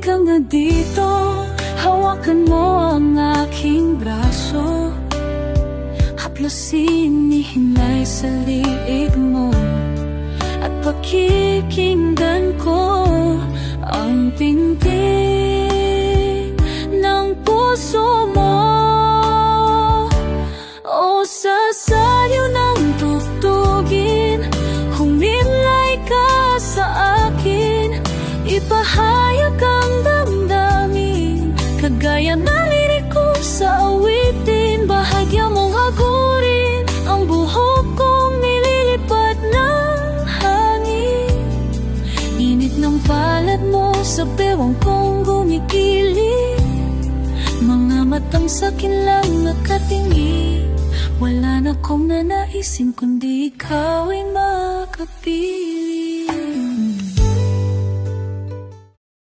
ka nga dito, hawakan mo ang aking braso, haplusin, ihinay sa liig mo, at pakikinggan ko ang tintig ng puso mo. O sa salyo ng tugtugin, humilay ka sa akin, ipahayag ang damdamin, kagaya ng liriko sa awitin. Bahagya mong hagurin ang buhok kong nililipat ng hangin, init ng palad mo sa bewang kong gumigiling. Mga matang sa'kin lang nakatingin, wala na kong nanaisin kundi ikaw ay makapili.